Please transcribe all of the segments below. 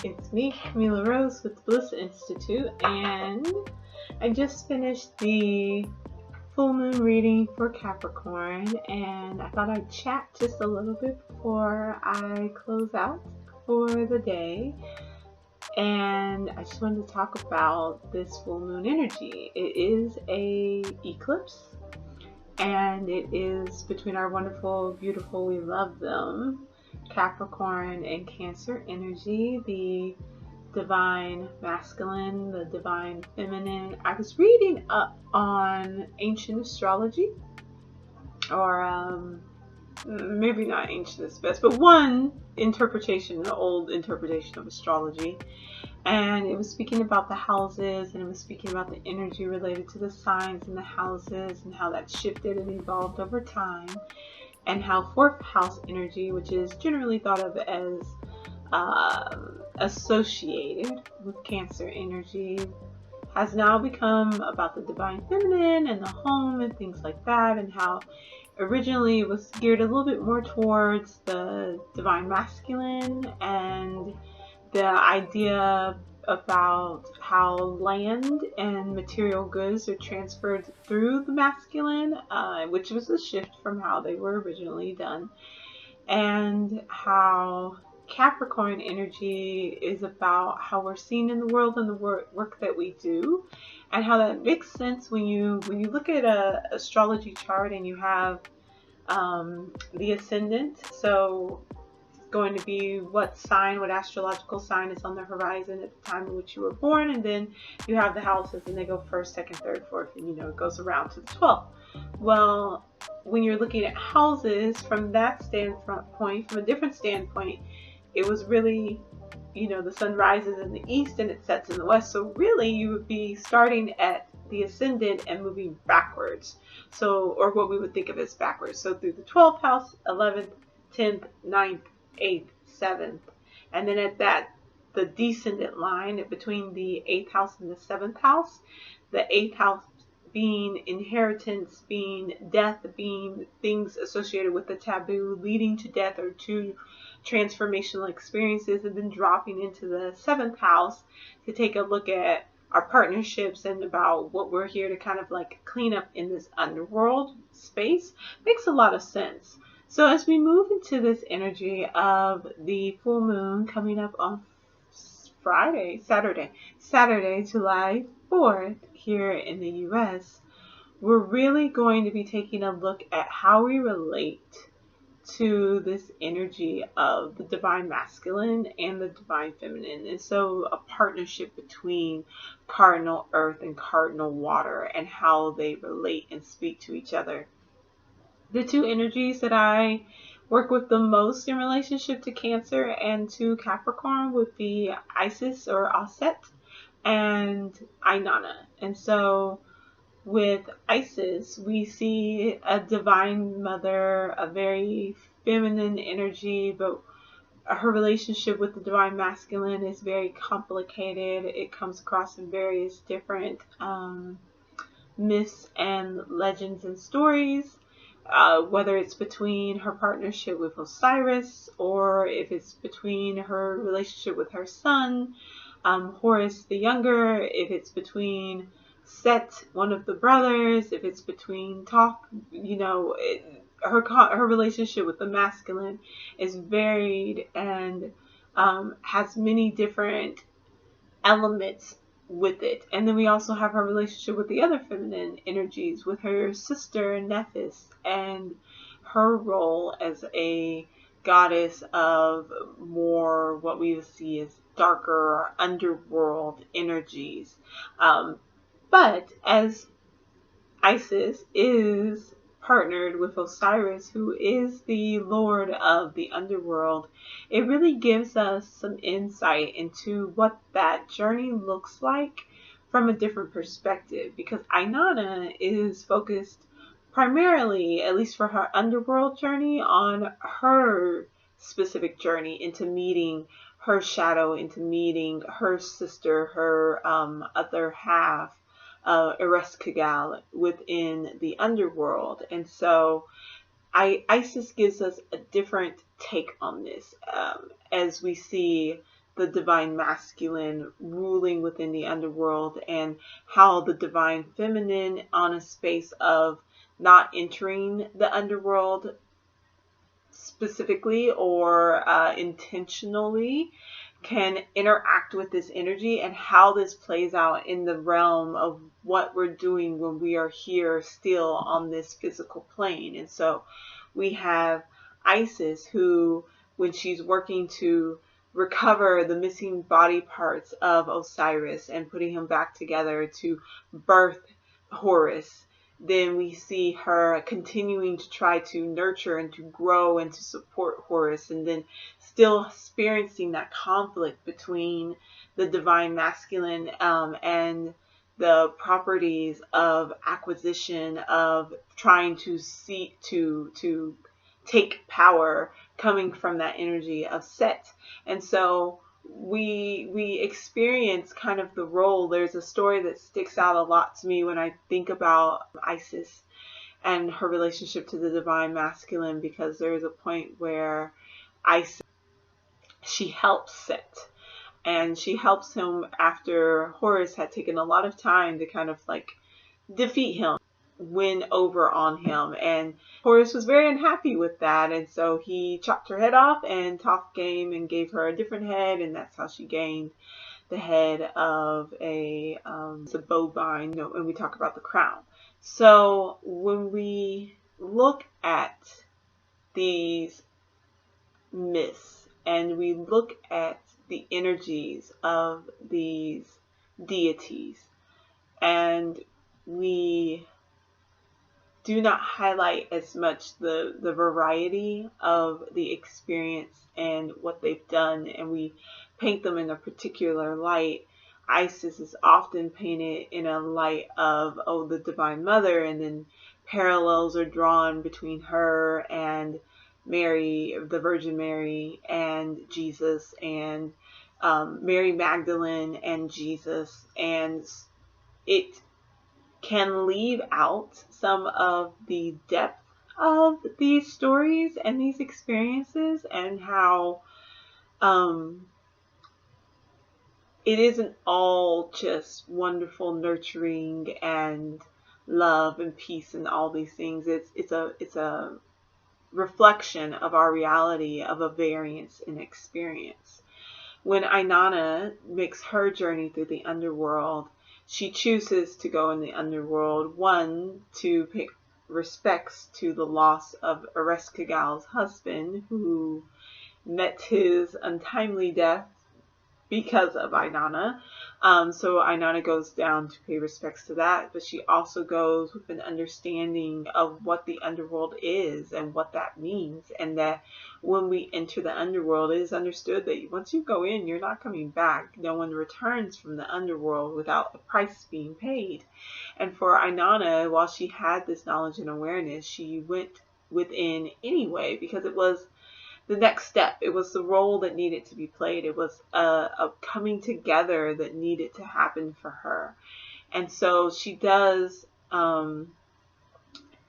It's me, Kamilah Rose with the Bliss Institute, and I just finished the full moon reading for Capricorn, and I thought I'd chat just a little bit before I close out for the day. And I just wanted to talk about this full moon energy. It is a eclipse, and it is between our wonderful, beautiful, we love them, Capricorn and Cancer energy, the divine masculine, the divine feminine. I was reading up on ancient astrology, or maybe not ancient is best, but one interpretation, the old interpretation of astrology. And it was speaking about the houses, and it was speaking about the energy related to the signs in the houses and how that shifted and evolved over time, and how fourth house energy, which is generally thought of as associated with Cancer energy, has now become about the divine feminine and the home and things like that, and how originally it was geared a little bit more towards the divine masculine and the idea about how land and material goods are transferred through the masculine, which was a shift from how they were originally done, and how Capricorn energy is about how we're seen in the world and the work that we do, and how that makes sense when you look at a astrology chart and you have the ascendant. So going to be what astrological sign is on the horizon at the time in which you were born, and then you have the houses, and they go first, second, third, fourth, and it goes around to the 12th. Well, when you're looking at houses from that standpoint, from a different standpoint, it was really, the sun rises in the east and it sets in the west. So really you would be starting at the ascendant and moving backwards. So, or what we would think of as backwards. So through the 12th house, 11th, 10th, 9th, 8th, 7th. And then at the descendant line between the 8th house and the 7th house, the 8th house being inheritance, being death, being things associated with the taboo leading to death or to transformational experiences, and then dropping into the 7th house to take a look at our partnerships and about what we're here to kind of like clean up in this underworld space. Makes a lot of sense. So as we move into this energy of the full moon coming up on Saturday, July 4th here in the US, we're really going to be taking a look at how we relate to this energy of the divine masculine and the divine feminine. And so a partnership between cardinal earth and cardinal water, and how they relate and speak to each other. The two energies that I work with the most in relationship to Cancer and to Capricorn would be Isis or Auset and Inanna. And so with Isis, we see a divine mother, a very feminine energy, but her relationship with the divine masculine is very complicated. It comes across in various different myths and legends and stories, whether it's between her partnership with Osiris, or if it's between her relationship with her son, Horus the Younger, if it's between Set, one of the brothers, if it's between her relationship with the masculine is varied and has many different elements with it. And then we also have her relationship with the other feminine energies, with her sister Nephis and her role as a goddess of more what we would see as darker underworld energies. But as Isis is partnered with Osiris, who is the lord of the underworld, it really gives us some insight into what that journey looks like from a different perspective, because Inanna is focused primarily, at least for her underworld journey, on her specific journey into meeting her shadow, into meeting her sister, her other half, Ereshkigal, within the underworld. And so Isis gives us a different take on this, as we see the divine masculine ruling within the underworld, and how the divine feminine, on a space of not entering the underworld specifically or intentionally, can interact with this energy, and how this plays out in the realm of what we're doing when we are here still on this physical plane. And so we have Isis, who, when she's working to recover the missing body parts of Osiris and putting him back together to birth Horus, then we see her continuing to try to nurture and to grow and to support Horus, and then still experiencing that conflict between the divine masculine and the properties of acquisition, of trying to to take power, coming from that energy of Set. And so we experience kind of the role. There's a story that sticks out a lot to me when I think about Isis and her relationship to the divine masculine, because there is a point where Isis, she helps Set, and she helps him after Horus had taken a lot of time to kind of like defeat him, win over on him, and Horus was very unhappy with that, and so he chopped her head off and Toph came and gave her a different head, and that's how she gained the head of a bovine, and we talk about the crown. So when we look at these myths and we look at the energies of these deities, and we do not highlight as much the variety of the experience and what they've done, and we paint them in a particular light. Isis is often painted in a light of, oh, the Divine Mother, and then parallels are drawn between her and Mary, the Virgin Mary, and Jesus, and Mary Magdalene and Jesus, and it can leave out some of the depth of these stories and these experiences, and how it isn't all just wonderful nurturing and love and peace and all these things. It's a reflection of our reality, of a variance in experience. When Inanna makes her journey through the underworld, she chooses to go in the underworld, one, to pay respects to the loss of Ereshkigal's husband, who met his untimely death because of Inanna. So Inanna goes down to pay respects to that, but she also goes with an understanding of what the underworld is and what that means, and that when we enter the underworld, it is understood that once you go in, you're not coming back. No one returns from the underworld without a price being paid. And for Inanna, while she had this knowledge and awareness, she went within anyway, because it was the next step. It was the role that needed to be played. It was a coming together that needed to happen for her. And so she does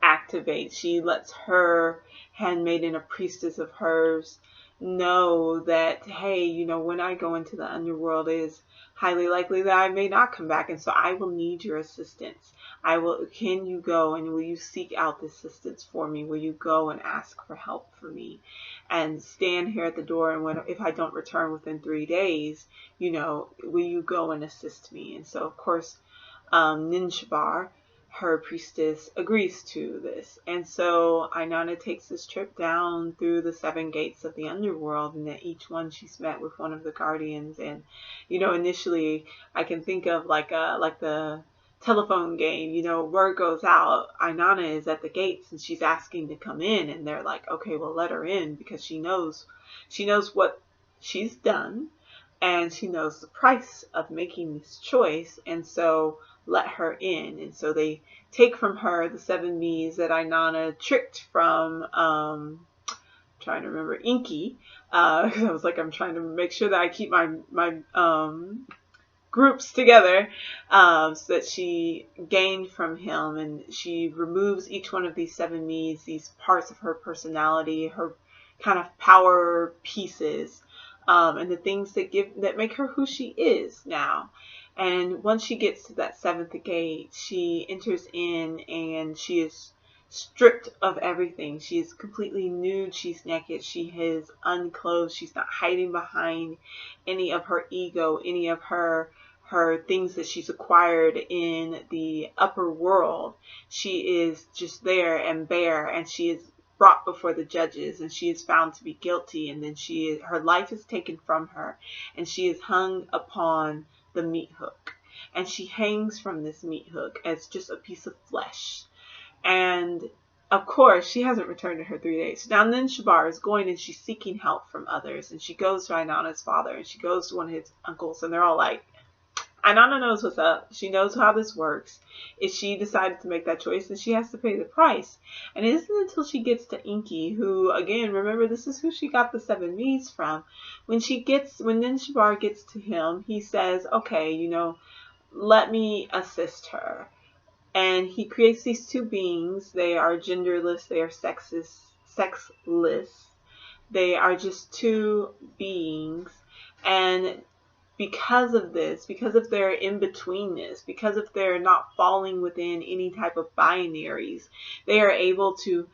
activate. She lets her handmaiden, a priestess of hers, know that, hey, you know, when I go into the underworld, it is highly likely that I may not come back, and so I will need your assistance. Can you go and will you seek out the assistance for me? Will you go and ask for help for me? And stand here at the door, and if I don't return within 3 days, you know, will you go and assist me? And so, of course, Ninshabar, her priestess, agrees to this. And so Inanna takes this trip down through the 7 gates of the underworld, and at each one she's met with one of the guardians. And, you know, initially I can think of like the telephone game, you know, word goes out, Inanna is at the gates and she's asking to come in, and they're like, okay, well, let her in, because she knows what she's done, and she knows the price of making this choice, and so let her in. And so they take from her the 7 me's that Inanna tricked from trying to remember, Inky. I was like, I'm trying to make sure that I keep my groups together, so that she gained from him, and she removes each one of these 7 me's, these parts of her personality, her kind of power pieces, and the things that make her who she is now. And once she gets to that seventh gate, she enters in and she is stripped of everything. She is completely nude. She's naked. She is unclothed. She's not hiding behind any of her ego, any of her things that she's acquired in the upper world. She is just there and bare, and she is brought before the judges, and she is found to be guilty, and then her life is taken from her, and she is hung upon the meat hook, and she hangs from this meat hook as just a piece of flesh. And of course, she hasn't returned in her 3 days. Now then Shabar is going and she's seeking help from others, and she goes to Inanna's father, and she goes to one of his uncles, and they're all like, Inanna knows what's up. She knows how this works. If she decided to make that choice, then she has to pay the price. And it isn't until she gets to Inky, who, again, remember, this is who she got the 7 V's from. When then Shabar gets to him, he says, okay, let me assist her. And he creates these 2 beings. They are genderless. They are sexless. They are just 2 beings. And because of this, because of their in-betweenness, because of their not falling within any type of binaries, they are able to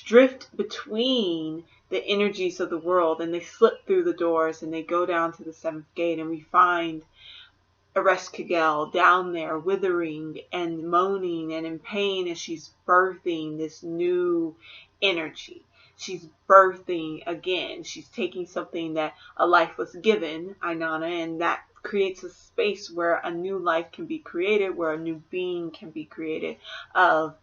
drift between the energies of the world, and they slip through the doors and they go down to the 7th gate, and we find Ereshkigal down there withering and moaning and in pain as she's birthing this new energy. She's birthing again. She's taking something that a life was given, Inanna, and that creates a space where a new life can be created, where a new being can be created of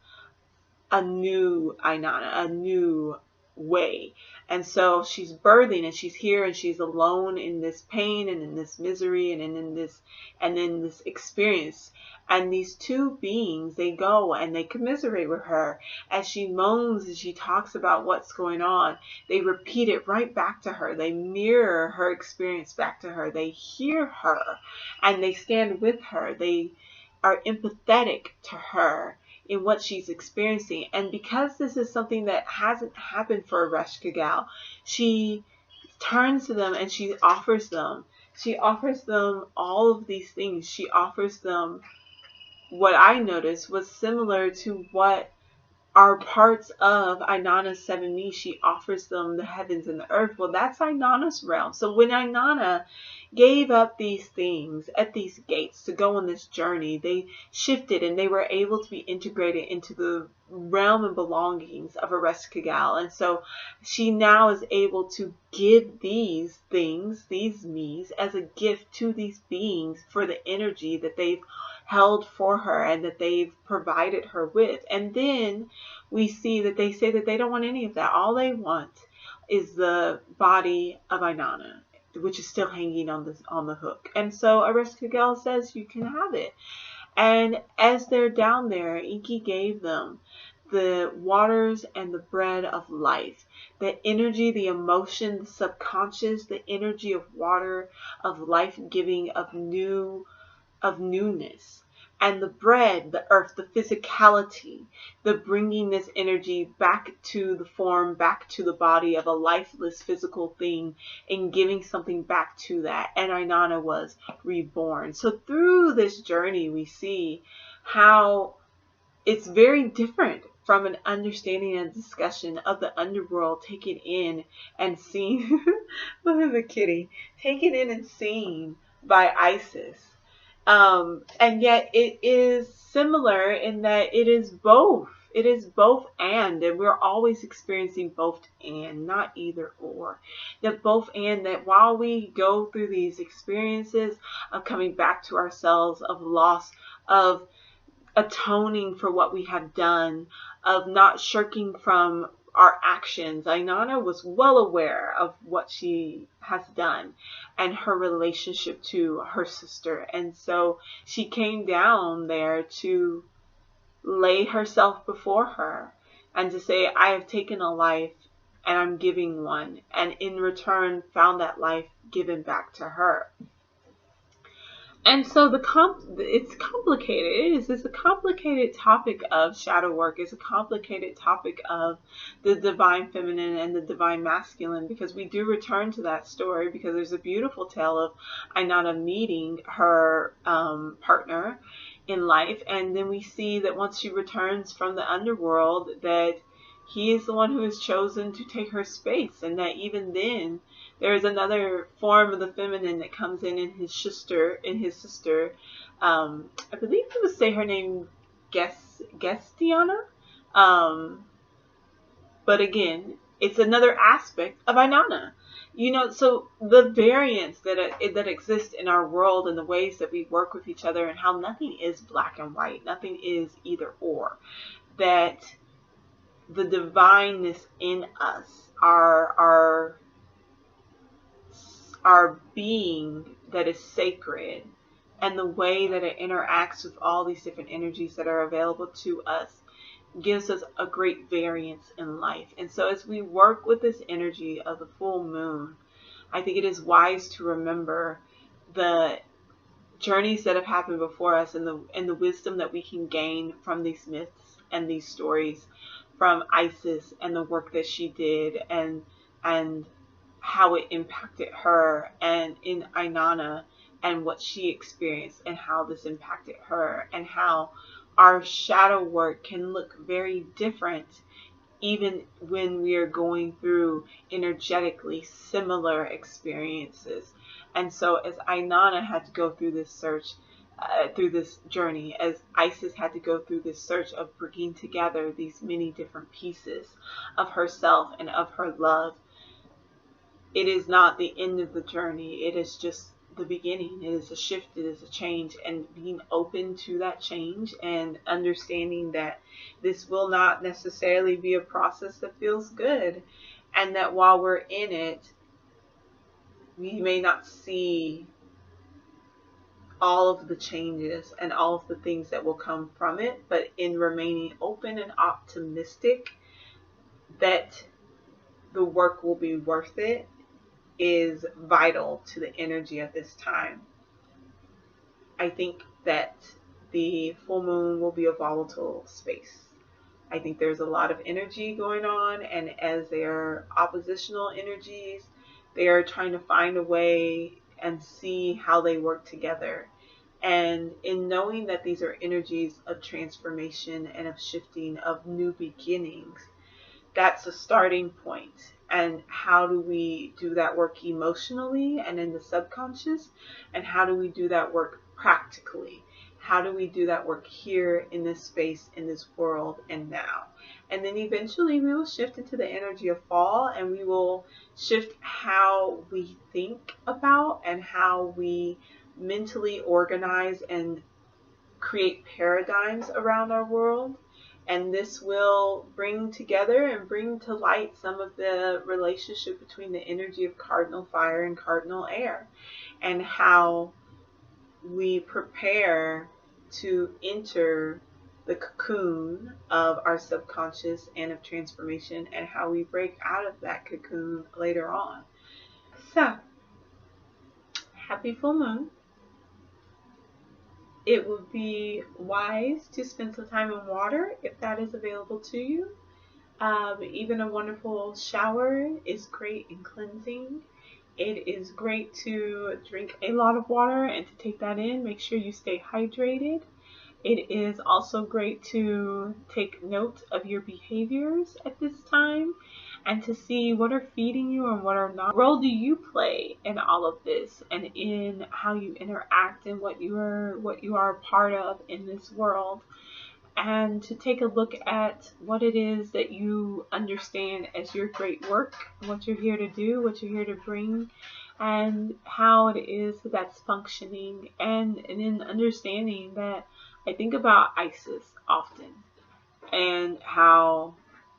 a new Inanna, a new way. And so she's birthing, and she's here, and she's alone in this pain and in this misery and in this experience. And these 2 beings, they go and they commiserate with her as she moans and she talks about what's going on. They repeat it right back to her. They mirror her experience back to her. They hear her and they stand with her. They are empathetic to her in what she's experiencing. And because this is something that hasn't happened for Ereshkigal, she turns to them and she offers them all of these things. She offers them what I noticed was similar to what are parts of Inanna's 7 V's. She offers them the heavens and the earth. Well, that's Inanna's realm. So when Inanna gave up these things at these gates to go on this journey, they shifted and they were able to be integrated into the realm and belongings of Ereshkigal. And so she now is able to give these things, these me's, as a gift to these beings for the energy that they've held for her and that they've provided her with. And then we see that they say that they don't want any of that. All they want is the body of Inanna, which is still hanging on the hook. And so Ereshkigal says, you can have it. And as they're down there, Inky gave them the waters and the bread of life, the energy, the emotion, the subconscious, the energy of water, of life-giving, of newness. And the bread, the earth, the physicality, the bringing this energy back to the form, back to the body of a lifeless physical thing, and giving something back to that. And Inanna was reborn. So through this journey, we see how it's very different from an understanding and discussion of the underworld taken in and seen. Look at the kitty. Taken in and seen by Isis. And yet it is similar in that it is both. It is both and we're always experiencing both and, not either or. That both and, that while we go through these experiences of coming back to ourselves, of loss, of atoning for what we have done, of not shirking from our actions. Inanna was well aware of what she has done and her relationship to her sister. And so she came down there to lay herself before her and to say, I have taken a life and I'm giving one. And in return, found that life given back to her. And so it's complicated. It's a complicated topic of shadow work. It's a complicated topic of the divine feminine and the divine masculine, because we do return to that story, because there's a beautiful tale of Inanna meeting her partner in life, and then we see that once she returns from the underworld, that he is the one who has chosen to take her space, and that even then there is another form of the feminine that comes in his sister. I believe he would say her name, Gestiana. Um, but again, it's another aspect of Inanna. So the variance that exists in our world and the ways that we work with each other, and how nothing is black and white, nothing is either or. That the divineness in us, our being that is sacred, and the way that it interacts with all these different energies that are available to us, gives us a great variance in life. And so as we work with this energy of the full moon, I think it is wise to remember the journeys that have happened before us, and the wisdom that we can gain from these myths and these stories, from Isis and the work that she did, and how it impacted her, and in Inanna and what she experienced and how this impacted her, and how our shadow work can look very different even when we are going through energetically similar experiences. And so as Inanna had to go through this search, through this journey, as Isis had to go through this search of bringing together these many different pieces of herself and of her love, it is not the end of the journey. It is just the beginning. It is a shift. It is a change, and being open to that change and understanding that this will not necessarily be a process that feels good, and that while we're in it, we may not see all of the changes and all of the things that will come from it, but in remaining open and optimistic that the work will be worth it is vital to the energy of this time. I think that the full moon will be a volatile space. I think there's a lot of energy going on, and as they are oppositional energies, they are trying to find a way and see how they work together. And in knowing that these are energies of transformation and of shifting, of new beginnings, that's a starting point. And how do we do that work emotionally and in the subconscious? And how do we do that work practically? How do we do that work here in this space, in this world, and now? And then eventually we will shift into the energy of fall, and we will shift how we think about and how we mentally organize and create paradigms around our world. And this will bring together and bring to light some of the relationship between the energy of cardinal fire and cardinal air, and how we prepare to enter the cocoon of our subconscious and of transformation, and how we break out of that cocoon later on. So, happy full moon. It would be wise to spend some time in water if that is available to you. Even a wonderful shower is great in cleansing. It is great to drink a lot of water and to take that in. Make sure you stay hydrated. It is also great to take note of your behaviors at this time, and to see what are feeding you and what are not. What role do you play in all of this, and in how you interact and what you are a part of in this world? And to take a look at what it is that you understand as your great work, what you're here to do, what you're here to bring, and how it is that's functioning. And in understanding that, I think about Isis often, and how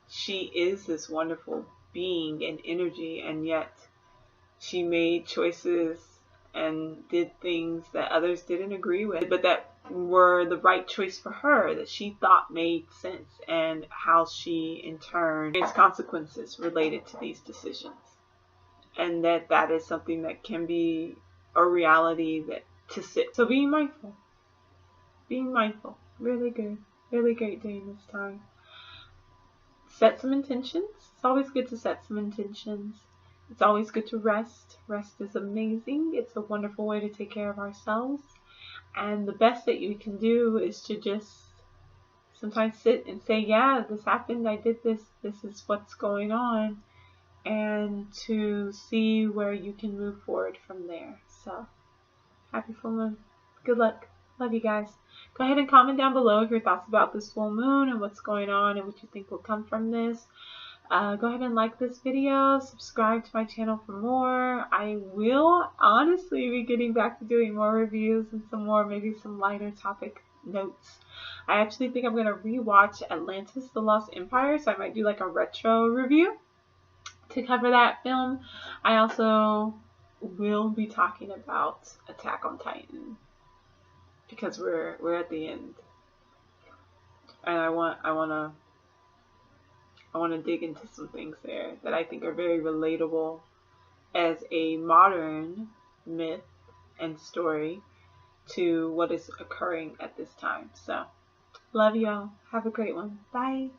she is this wonderful being and energy, and yet she made choices and did things that others didn't agree with, but that were the right choice for her, that she thought made sense, and how she in turn experienced consequences related to these decisions. And that is something that can be a reality that to sit. So being mindful. Being mindful. Really good. Really great during this time. Set some intentions. It's always good to set some intentions. It's always good to rest. Rest is amazing. It's a wonderful way to take care of ourselves. And the best that you can do is to just sometimes sit and say, yeah, this happened. I did this. This is what's going on. And to see where you can move forward from there. So, happy full moon. Good luck. Love you guys. Go ahead and comment down below your thoughts about this full moon and what's going on and what you think will come from this. Go ahead and like this video. Subscribe to my channel for more. I will honestly be getting back to doing more reviews and some more, maybe some lighter topic notes. I actually think I'm going to rewatch Atlantis, The Lost Empire, so I might do like a retro review to cover that film. I also will be talking about Attack on Titan because we're at the end, and I want to dig into some things there that I think are very relatable as a modern myth and story to what is occurring at this time. So, love y'all. Have a great one. Bye.